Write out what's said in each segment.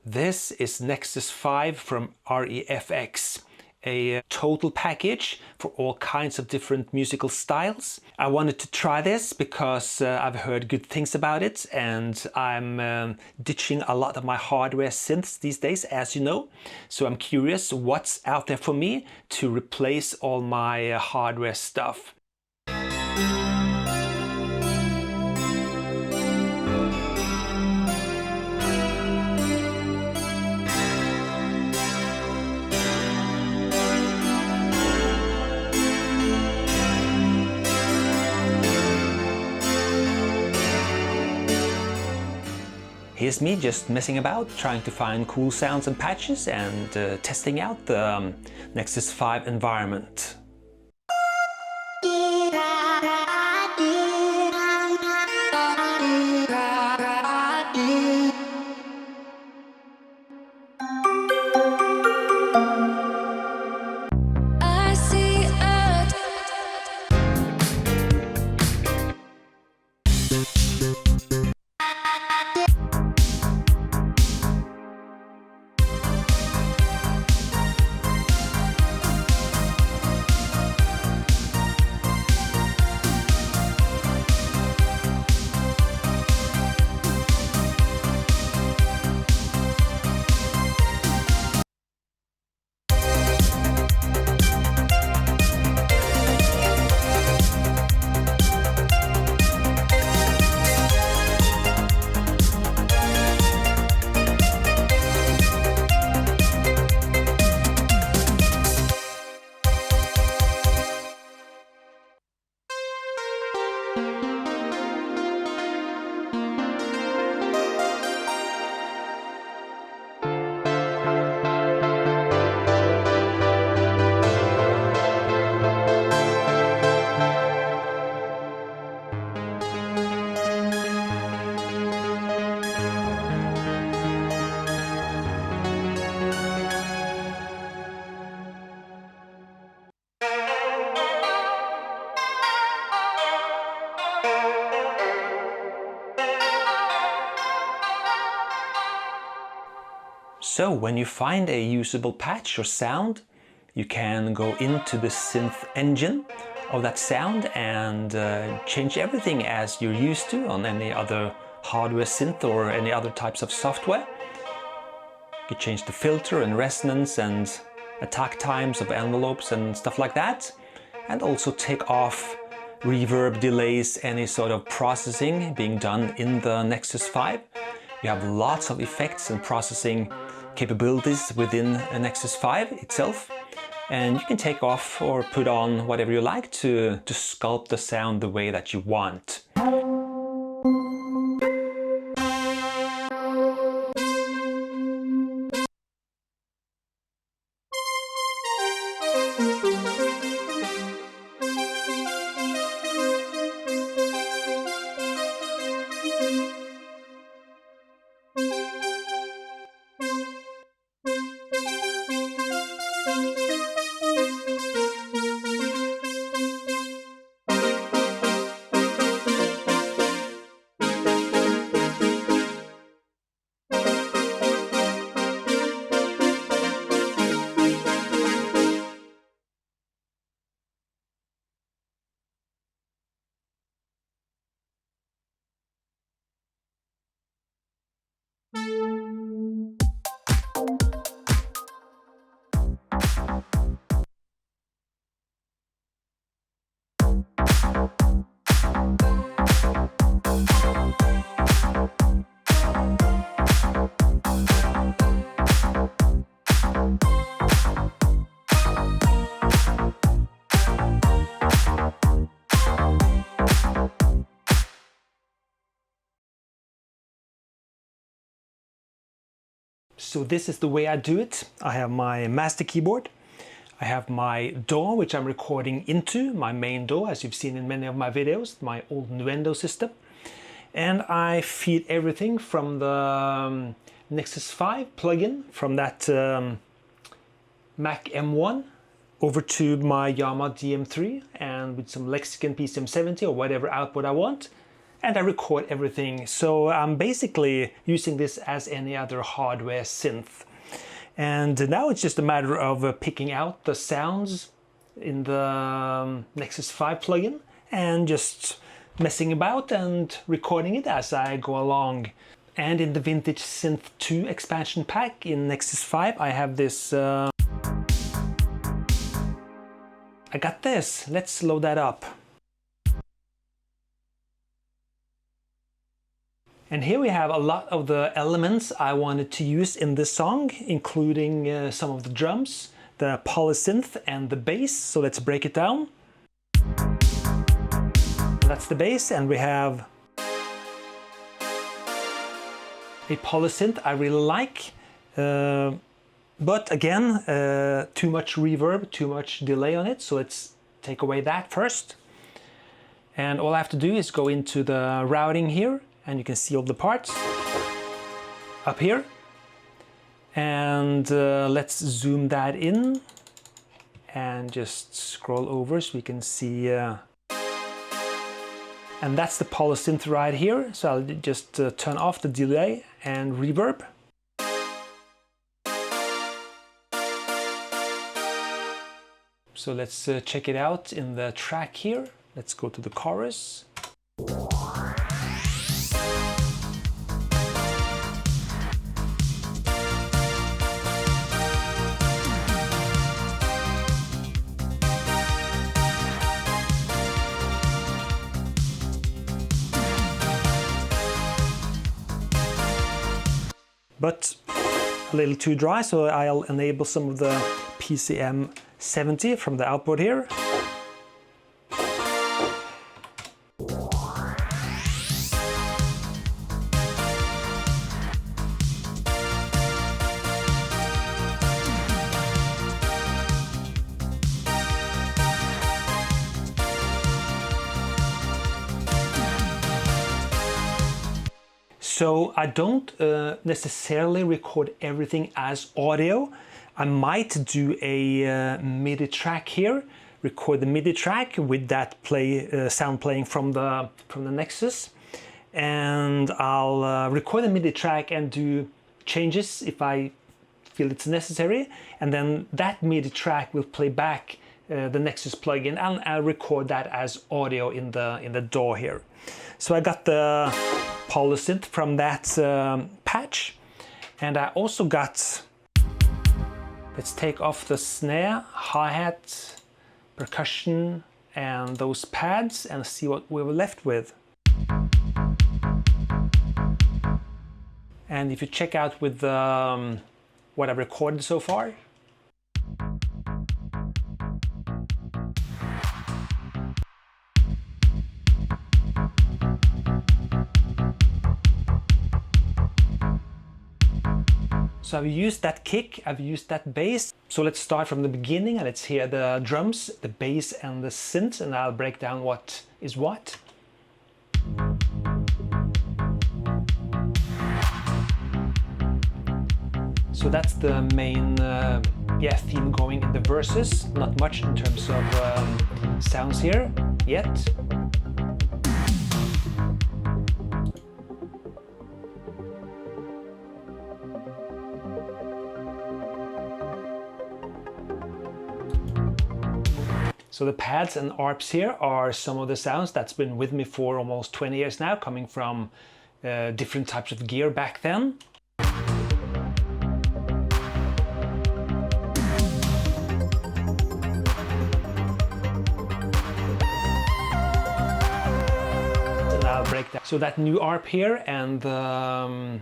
This is Nexus 5 from ReFX, a total package for all kinds of different musical styles. I wanted to try this because I've heard good things about it, and I'm ditching a lot of my hardware synths these days, as you know. So I'm curious what's out there for me to replace all my hardware stuff. Here's me just messing about, trying to find cool sounds and patches and testing out the Nexus 5 environment. So when you find a usable patch or sound, you can go into the synth engine of that sound and change everything as you're used to on any other hardware synth or any other types of software. You change the filter and resonance and attack times of envelopes and stuff like that, and also take off reverb, delays, any sort of processing being done in the Nexus 5. You have lots of effects and processing capabilities within a Nexus 5 itself, and you can take off or put on whatever you like to sculpt the sound the way that you want. So this is the way I do it. I have my master keyboard. I have my DAW, which I'm recording into, my main DAW, as you've seen in many of my videos, my old Nuendo system. And I feed everything from the Nexus 5 plugin, from that Mac M1, over to my Yamaha DM3, and with some Lexicon PCM70 or whatever output I want. and I record everything. So I'm basically using this as any other hardware synth. And now it's just a matter of picking out the sounds in the Nexus 5 plugin and just messing about and recording it as I go along. And in the Vintage Synth 2 expansion pack in Nexus 5, I have this... I got this. Let's load that up. And here we have a lot of the elements I wanted to use in this song, including some of the drums, the polysynth and the bass. So let's break it down. That's the bass, and we have a polysynth I really like, but again, too much reverb, too much delay on it, so let's take away that first. And all I have to do is go into the routing here, and you can see all the parts up here. And let's zoom that in and just scroll over so we can see. And that's the polysynth right here. So I'll just turn off the delay and reverb. So let's check it out in the track here. Let's go to the chorus. But a little too dry, so I'll enable some of the PCM 70 from the output here. So I don't necessarily record everything as audio. I might do a MIDI track here, record the MIDI track with that sound playing from the Nexus, and I'll record the MIDI track and do changes if I feel it's necessary, and then that MIDI track will play back the Nexus plugin, and I'll record that as audio in the DAW here. So I got the polysynth from that patch, and I also got, let's take off the snare, hi-hat, percussion and those pads and see what we were left with. And if you check out with what I've recorded so far, so I've used that kick, I've used that bass. So let's start from the beginning and let's hear the drums, the bass and the synth, and I'll break down what is what. So that's the main theme going in the verses. Not much in terms of sounds here yet. So the pads and arps here are some of the sounds that's been with me for almost 20 years now, coming from different types of gear back then. And I'll break that. So that new arp here and the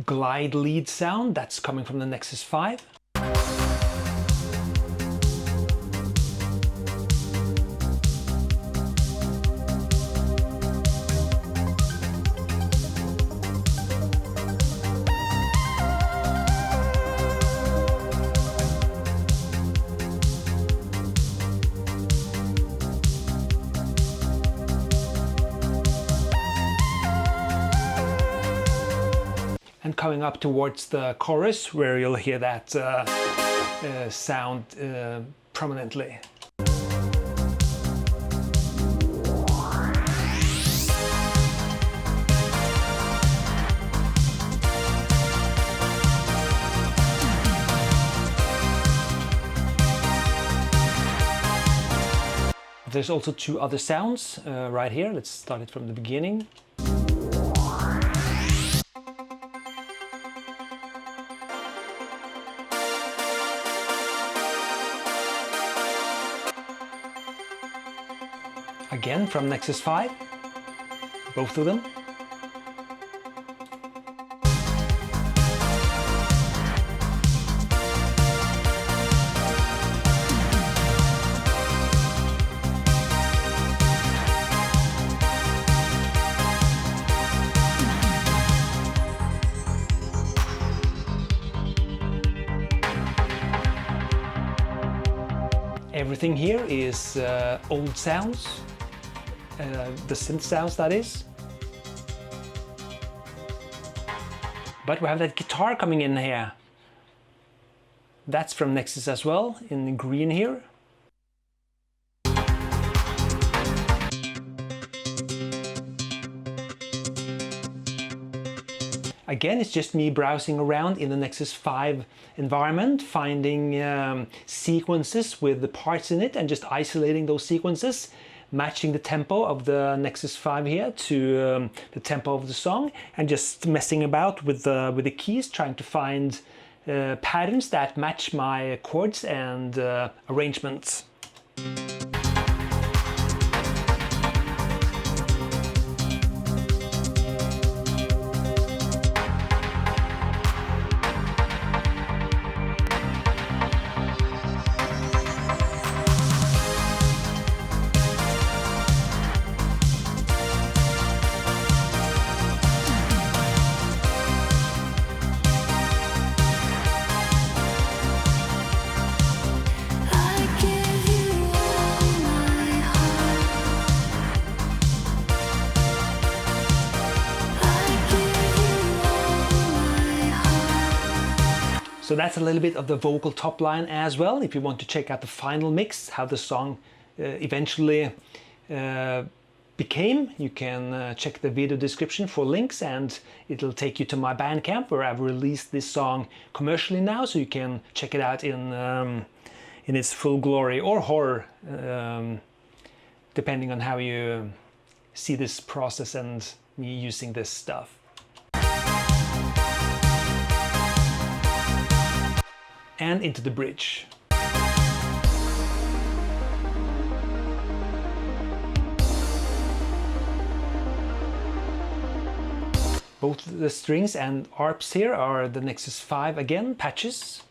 glide lead sound, that's coming from the Nexus 5. And coming up towards the chorus, where you'll hear that sound prominently. There's also two other sounds right here. Let's start it from the beginning. Again from Nexus 5, both of them. Everything here is old sounds, the synth sounds that is. But we have that guitar coming in here. That's from Nexus as well, in green here. Again, it's just me browsing around in the Nexus 5 environment, finding sequences with the parts in it and just isolating those sequences, matching the tempo of the Nexus 5 here to the tempo of the song, and just messing about with the keys, trying to find patterns that match my chords and arrangements. So that's a little bit of the vocal top line as well. If you want to check out the final mix, how the song eventually became, you can check the video description for links, and it'll take you to my Bandcamp where I've released this song commercially now, so you can check it out in its full glory or horror, depending on how you see this process and me using this stuff. And into the bridge. Both the strings and arps here are the Nexus 5 again, patches.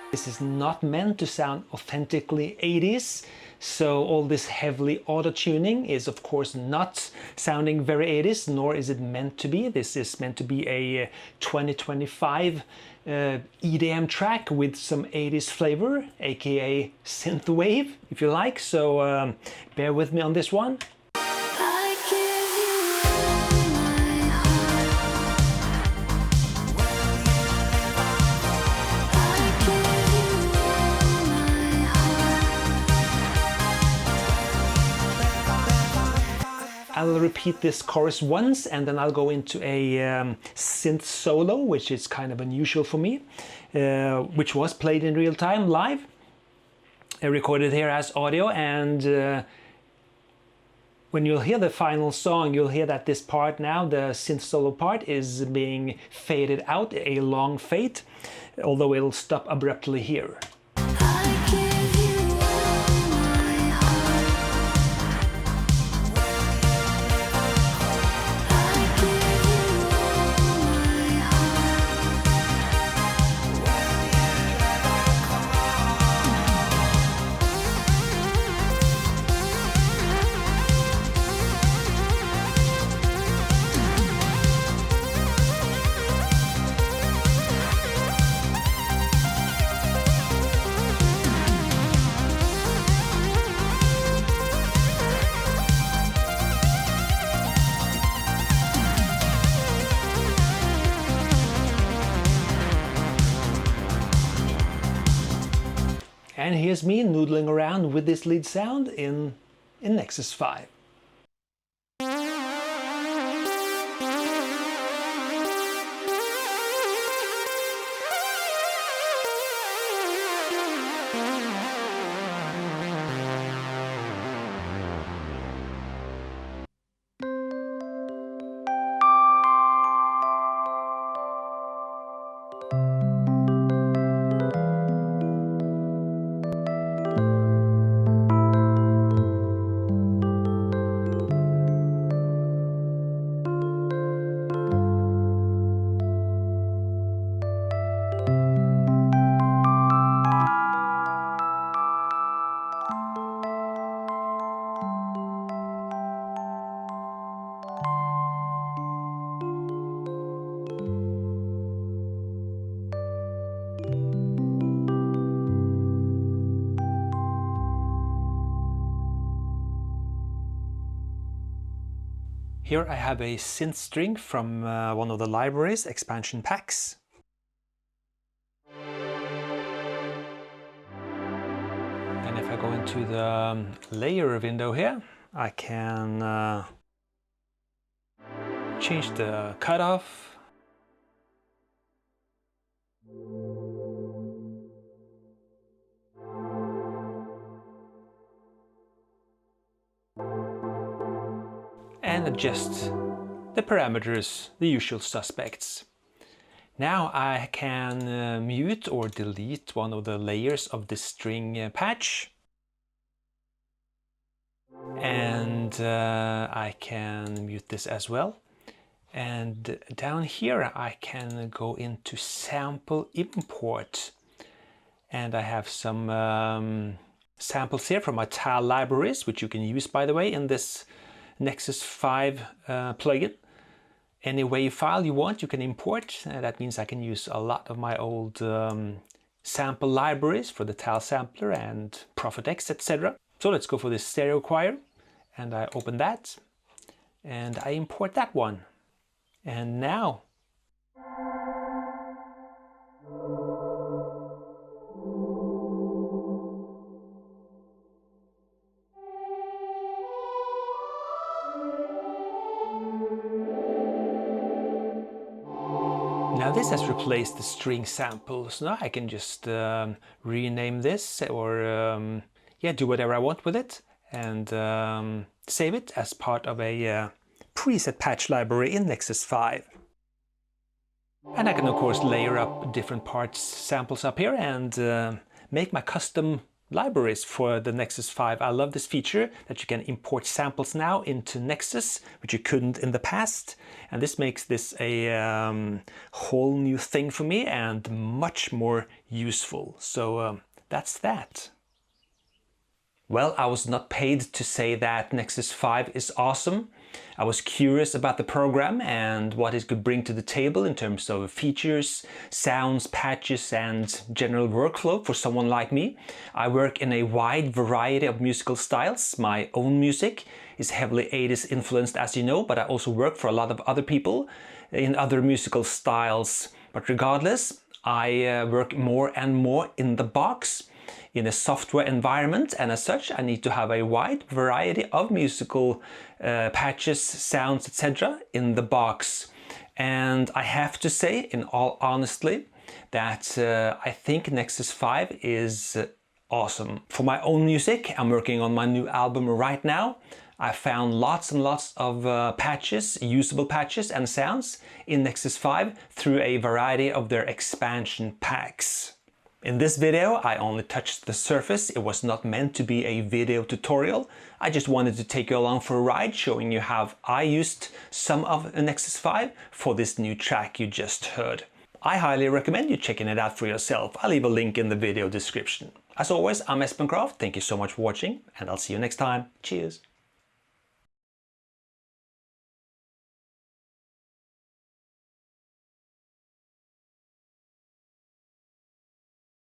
This is not meant to sound authentically 80s, so all this heavily auto-tuning is of course not sounding very 80s, nor is it meant to be. This is meant to be a 2025 EDM track with some 80s flavor, aka synthwave, if you like, so bear with me on this one. I'll repeat this chorus once and then I'll go into a synth solo, which is kind of unusual for me, which was played in real time live, recorded here as audio, and when you'll hear the final song, you'll hear that this part now, the synth solo part, is being faded out, a long fade, although it'll stop abruptly here. And here's me noodling around with this lead sound in Nexus 5. Here I have a synth string from one of the libraries, expansion packs. And if I go into the layer window here, I can change the cutoff. And adjust the parameters, the usual suspects. Now I can mute or delete one of the layers of the string patch. And I can mute this as well. And down here I can go into sample import. And I have some samples here from my tile libraries, which you can use, by the way, in this Nexus 5 plugin. Any WAV file you want, you can import. That means I can use a lot of my old sample libraries for the tile sampler and Prophet X, etc. So let's go for this stereo choir, and I open that and I import that one. And now this has replaced the string sample, so now I can just rename this or yeah, do whatever I want with it and save it as part of a preset patch library in Nexus 5. And I can of course layer up different parts, samples up here and make my custom libraries for the Nexus 5. I love this feature that you can import samples now into Nexus, which you couldn't in the past. And this makes this a whole new thing for me and much more useful. So that's that. Well, I was not paid to say that Nexus 5 is awesome. I was curious about the program and what it could bring to the table in terms of features, sounds, patches and general workflow for someone like me. I work in a wide variety of musical styles. My own music is heavily 80s influenced, as you know, but I also work for a lot of other people in other musical styles. But regardless, I work more and more in the box, in a software environment, and as such I need to have a wide variety of musical patches, sounds, etc. in the box. And I have to say, in all honesty, that I think Nexus 5 is awesome. For my own music, I'm working on my new album right now. I found lots and lots of patches, usable patches and sounds in Nexus 5 through a variety of their expansion packs. In this video, I only touched the surface. It was not meant to be a video tutorial. I just wanted to take you along for a ride, showing you how I used some of Nexus 5 for this new track you just heard. I highly recommend you checking it out for yourself. I'll leave a link in the video description. As always, I'm Espen Kraft. Thank you so much for watching, and I'll see you next time. Cheers!